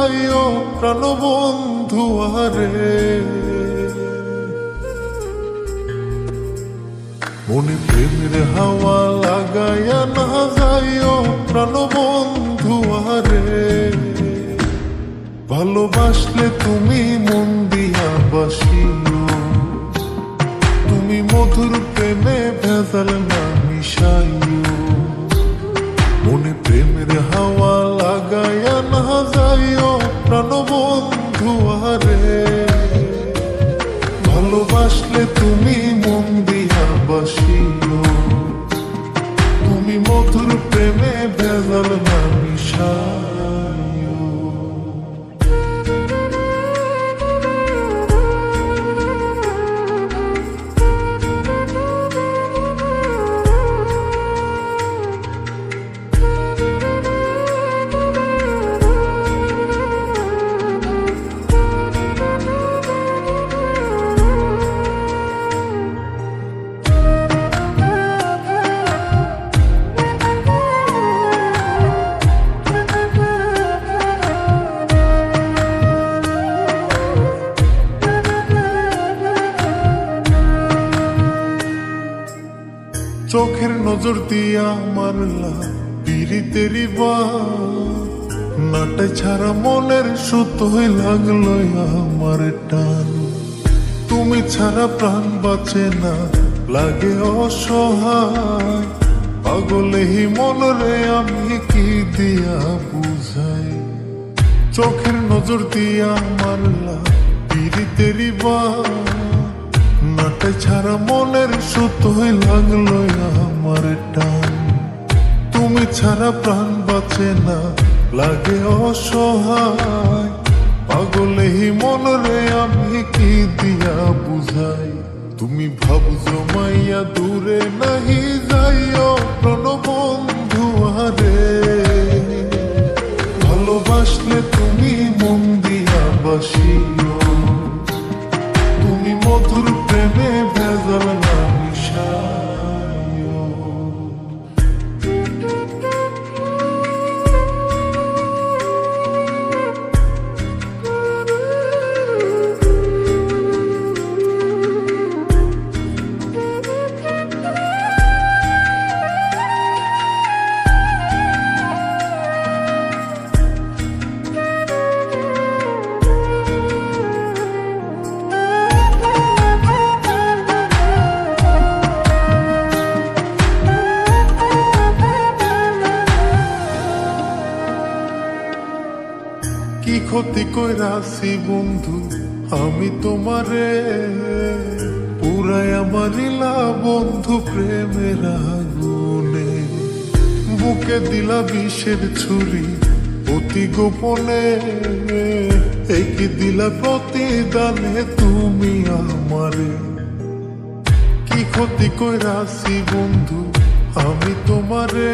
যাইও প্রাণবন্ধু আরে, মনে প্রেমের হাওয়া লাগাইয়া না যাইও প্রাণবন্ধু আরে। ভালোবাসলে তুমি মন দিয়া বাসিও, তুমি মধুর প্রেমে ভেজাল না মিশাইও। মনে প্রেমের হাওয়া লাগাইয়া না যাইও প্রাণবন্ধু আরে। ভালোবাসলে তুমি মন দিয়া বাসিও, তুমি মধুর প্রেমে ভেজাল না মিশাইও। চোখের নজর দিয়া মারলা পিরিতেরি বাত, নাটে ছাড়া মনের সুতোয় লাগলো আমার টান। তুমি ছাড়া প্রাণ বাঁচে না, লাগে অসহায়, পাগলেই মন রে আমি কি দিয়া বুঝাই। চোখের নজর দিয়া মারলা পিরিতেরি বাত, নাটে ছাড়া মনের সুতোয় লাগলো আমার টান। তুমি ছাড়া প্রাণ বাঁচে না, লাগে অসহায়, পাগলেই মন রে আমি কি দিয়া বুঝাই। তুমি ভাব জমাইয়া দূরে নাহি যাইও প্রাণবন্ধু আরে। ভালোবাসলে তুমি মন দিয়া বাসিও, তুমি মধুর প্রেমে ভেজাল না মিশাইও। কি ক্ষতি কইরাছি বন্ধু আমি তোমারে, পুরাই আমারিলা বন্ধু প্রেমের আগুনে। বুকে দিলা বিষের ছুরি অতি গোপনে, এই কি দিলা প্রতিদানে তুমি আমারে। কি ক্ষতি কইরাছি বন্ধু আমি তোমারে,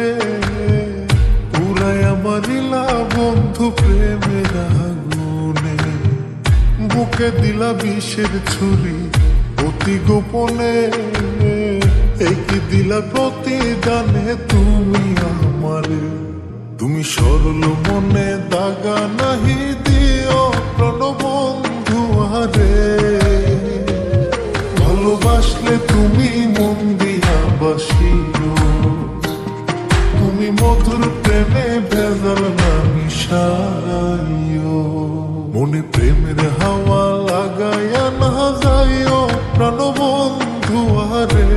পুরাই আমারিলা বন্ধু প্রেমের আগুনে। বুকে দিলা বিষের ছুরি অতি গোপনে, এই কি দিলা প্রতিদানে তুমি আমারে। তুমি সরল মনে দাগা নাহি দিও প্রাণবন্ধু আরে। ভালোবাসলে তুমি মন দিয়া বাসিও, তুমি মধুর প্রেমে ভেজাল না মিশাইও। মনে প্রেমের হাওয়া লাগাইয়া না যাইও প্রাণবন্ধু আরে।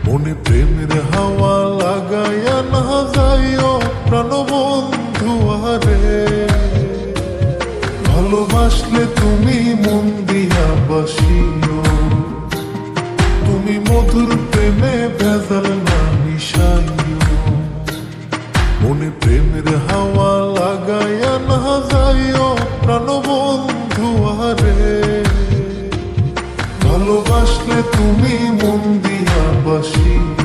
মনে প্রেমের হাওয়া লাগাইয়া না যাইও প্রাণবন্ধু আরে। ভালোবাসলে তুমি মন দিয়া বাসিও, তুমি মধুর প্রেমে ভেজাল না মিশাইও। মনে প্রেমের হাওয়া লাগাইয়া না যাইও প্রাণবন্ধু আরে। ভালোবাসলে তুমি মন দিয়া বাসিও,